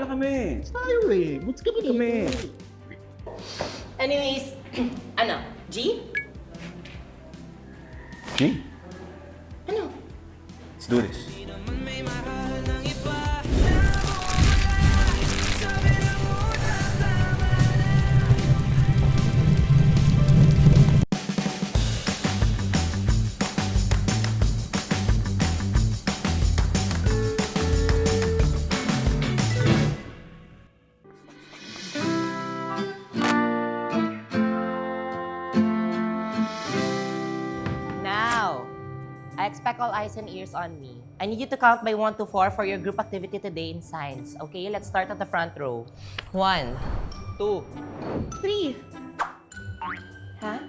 kami. Tayo eh. Buti ka ba Kami. Anyways, ano? G? Okay, Ano? let's do this. Now, I expect all eyes and ears on me. I need you to count by 1 to 4 for your group activity today in science. Okay, let's start at the front row. 1, 2, 3. Huh?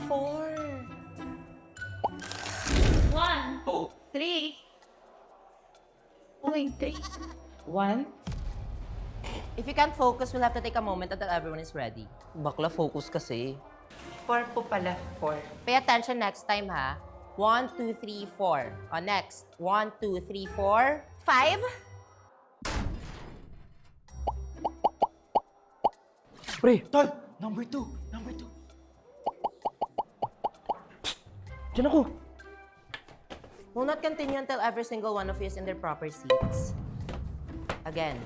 4. 1, Oh. 3. Uy, 3. 1. If you can't focus, we'll have to take a moment until everyone is ready. Bakla, focus kasi. 4 po pala, 4. Pay attention next time, ha? 1, 2, 3, 4. Next. 1, 2, 3, 4. 5. Pre, tol! Number 2! Number 2! Diyan ako! Will not continue until every single one of you is in their proper seats. Again.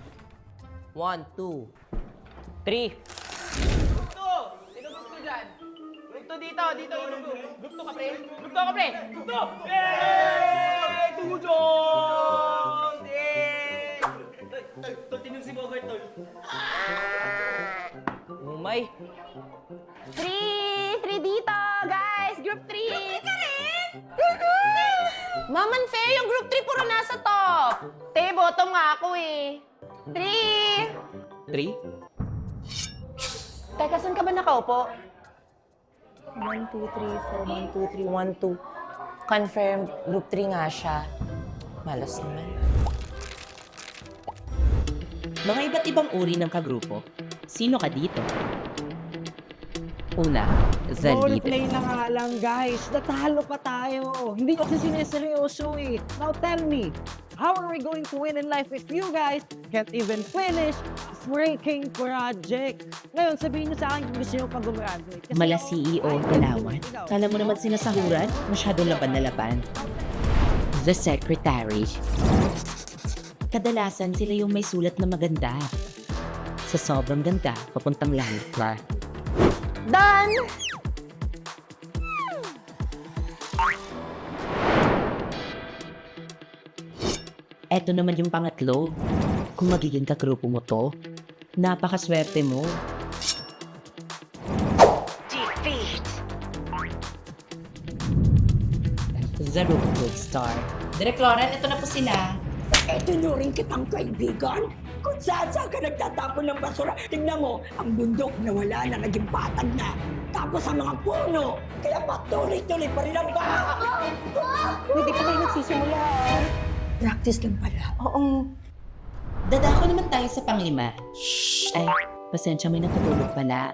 1, 2, 3. Gusto! Sino gusto dyan? Gusto dito, dito. Gusto ka, pre? Gusto ka, pre? Gusto! Yay! Tugujong! Yay! Tol, tinong si Bogart, tol. Umay. 3! 3 dito, guys! Group 3! Ka rin! Ma'am, unfair yung group 3 puro nasa top. Te, bottom nga ako eh. 3! 3? Teka, saan ka ba nakaupo? 1, 2, 3, 4, 1, 2, 3, 1, 2. Confirm, group 3 nga siya. Malas naman. Mga iba't ibang uri ng kagrupo. Sino ka dito? Una, the Role leader. play na nga lang, guys. Natalo pa tayo. Hindi ko kasi sineseryoso eh. Now tell me, how are we going to win in life if you guys can't even finish this freaking project? Ngayon, sabihin niyo sa akin kung gusto niyo pag gumraduate. Kasi Mala ako- CEO, Galawan. Kala mo naman sinasahuran? Masyadong laban na laban. The secretary. Kadalasan sila yung may sulat na maganda. Sa sobrang ganda, papuntang langit na. Done! Eto naman yung pangatlo. Kung magiging kagrupo mo to, napakaswerte mo. The Rookwood Star. Direk Lauren, ito na po sila. Itinuring kitang kaibigan? Kung saan ka nagtatapon ng basura, tignan mo, ang bundok na wala na, naging patag na. Tapos ang mga puno, kaya patuloy-tuloy pa rin ang baha. Hindi pa tayo nagsisimula. Practice lang pala. Oo. Dadako naman tayo sa panglima. Ay, pasensya may natutulog pala.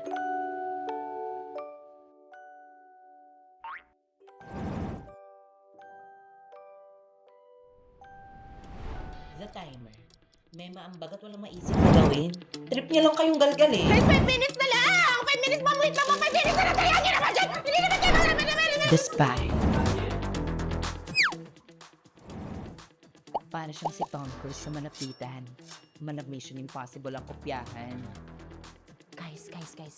The timer. Mema, ang bagat walang maisip na gawin. Trip niya lang kayong galgal eh. 5 minutes na lang! 5 minutes pa! Wait lang mo! 5 minutes na lang! Kaya nyo naman dyan! Hindi naman kayo! The Spy. Para siyang si Tom Cruise sa malapitan. Manag Mission Impossible ang kopyahan. Guys,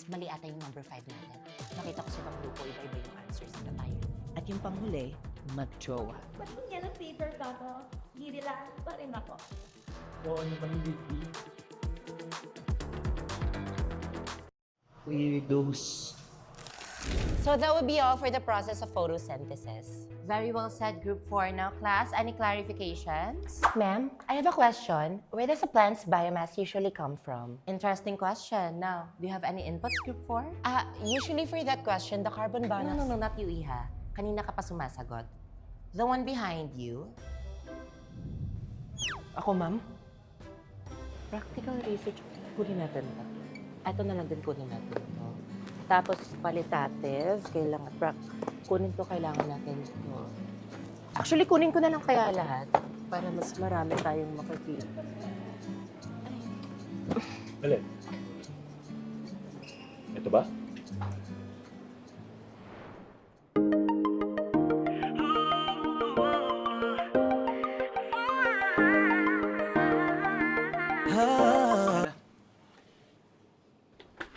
mali ata yung number 5 natin. Nakita ko sa ibang grupo, iba-iba yung answers nila tayo. At yung panghuli, mag-jowa. Ba't kung yan ang paper ka to? Girilaan pa rin ako. Oo naman, hindi. Weirdos. So that would be all for the process of photosynthesis. Very well said, Group 4. Now, class, any clarifications? Ma'am, I have a question. Where does a plant's biomass usually come from? Interesting question. Now, do you have any inputs, Group 4? Usually for that question, the carbon bonus... No, not you, Iha. Kanina ka pa sumasagot. The one behind you. Ako, ma'am? Practical research. Kunin natin ito. Ito na lang din kunin natin ito. Tapos, qualitative, kunin to, kailangan natin ito. Actually, kunin ko na lang kaya lahat para mas marami tayong makikita. Alin? Ito ba?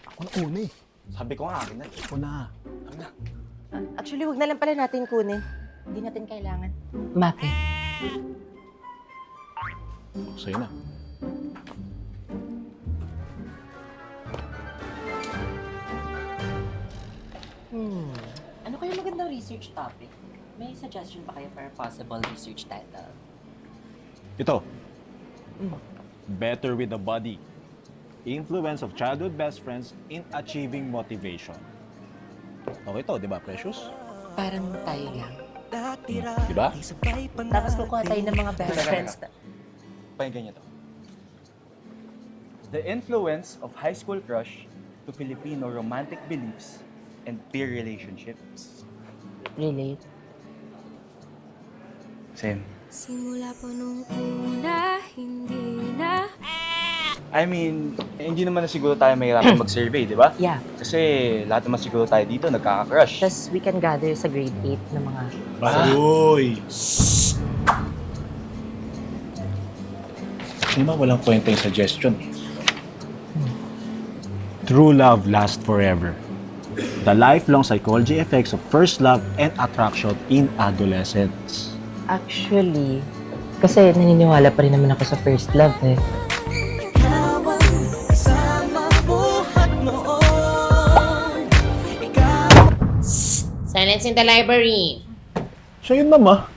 Ako na una eh. Sabi ko nga, akin na. Ako na. Actually, wag na lang pala natin kunin. Hindi natin kailangan. Mape. Sa'yo na. Ano kaya magandang research topic? May suggestion pa kayo for a possible research title? Ito. Better with the Body. Influence of childhood best friends in achieving motivation. Okay to, di ba, Precious? Parang tayo lang. Di ba? Tapos kukuha tayo ng mga best friends. Pakinggan niyo to. The influence of high school crush to Filipino romantic beliefs and peer relationships. Relate. Same. Simula po nung una, hindi na. I mean, hindi naman na siguro tayo mahirapan mag-survey, di ba? Yeah. Kasi lahat naman siguro tayo dito nagkaka-crush. Tapos we can gather sa grade 8 ng mga... Uy! Di ba walang kwenta yung suggestion? True love lasts forever. The lifelong psychology effects of first love and attraction in adolescence. Actually, kasi naniniwala pa rin naman ako sa first love eh. Silence in the library. Siya yun, mama.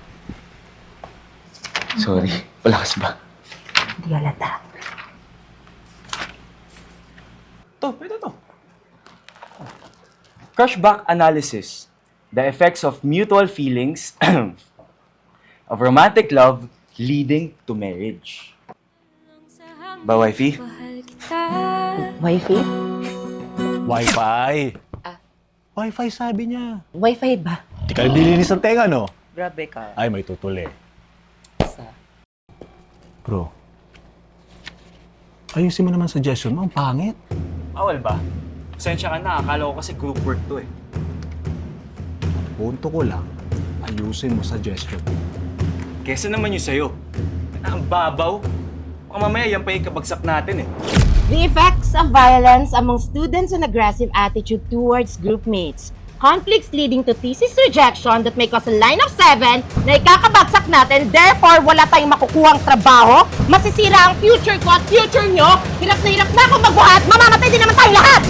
Sorry, palakas ba? Hindi halata. Pwede to. Crushback analysis. The effects of mutual feelings of romantic love leading to marriage. Ba, wifey? Wifi? Wi-Fi. Wi-Fi sabi niya. Wifi ba? Di ka nililinis ng tenga, no? Grabe ka. Ay, may tutuli. Bro, ayusin mo naman suggestion mo. Ang pangit. Bawal ba? Pasensya ka na, akala ko kasi group work to eh. Punto ko lang, ayusin mo suggestion. Kesa naman yung sa'yo. Ang babaw. Baka mamaya yan pa yung kabagsak natin eh. The effects of violence among students and aggressive attitude towards group mates. Conflicts leading to thesis rejection that may cause a line of 7 na ikakabagsak natin, therefore wala tayong makukuhang trabaho, masisira ang future ko at future nyo, hirap na ako magbuhat, mamamatay din naman tayo lahat!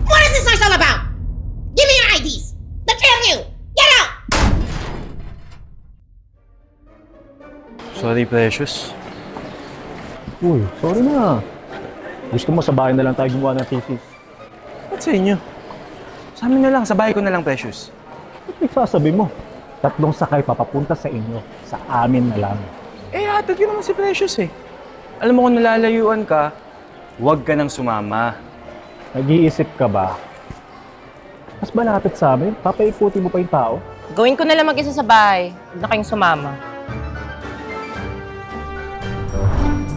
What is this source all about? Give me your IDs! The three of you! Get out! Sorry, Precious. Uy, sorry na. Gusto mo sa bahay na lang tayo gumawa ng thesis? Ba't sa inyo? Sa amin na lang, sa bahay ko na lang, Precious. Ba't sasabi mo? 3 sakay papapunta sa inyo. Sa amin na lang. Eh, hatid ko naman si Precious eh. Alam mo kung nalalayuan ka, huwag ka nang sumama. Nag-iisip ka ba? Mas malapit sa amin, papaiputin mo pa yung tao. Gawin ko na lang mag-isa sa bahay. Huwag na kayong sumama.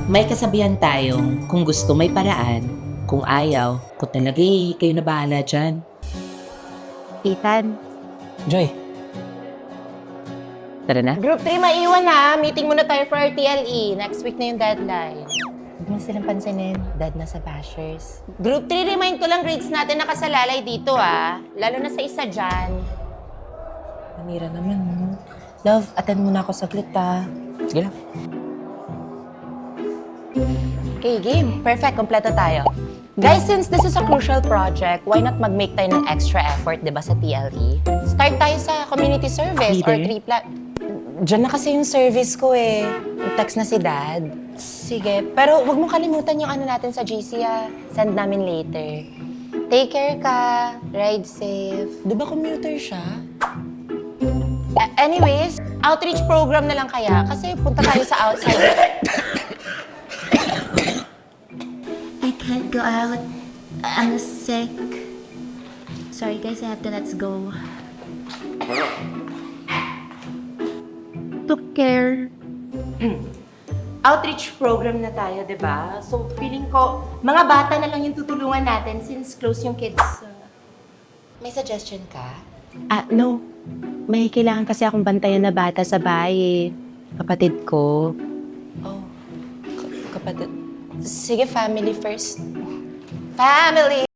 May kasabihan tayong kung gusto may paraan, kung ayaw, kung talaga kayo na bahala dyan. Ethan. Joy. Tara na. Group 3 maiwan ha. Meeting muna tayo for our TLE. Next week na yung deadline. Huwag mo silang pansinin. Dad na sa bashers. Group 3, remind ko lang grades natin nakasalalay dito ah. Lalo na sa isa dyan. Manira naman no. Love, attend muna ako saglit ha. Sige lang. Okay, game. Perfect. Kompleto tayo. Guys, since this is a crucial project, why not mag-make tayo ng extra effort, di ba, sa TLE? Start tayo sa community service or Leader? Diyan na kasi yung service ko eh. Text na si Dad. Sige, pero wag mo kalimutan yung ano natin sa GC ah. Send namin later. Take care ka. Ride safe. Di ba commuter siya? Anyways, outreach program na lang kaya kasi punta tayo sa outside. I can't go out. I'm sick. Sorry guys, I have to let's go. Took care. outreach program na tayo, di ba? So, feeling ko, mga bata na lang yung tutulungan natin since close yung kids. May suggestion ka? No. May kailangan kasi akong bantayan na bata sa bahay, kapatid ko. Oh, kapatid. Sige, family first. Family!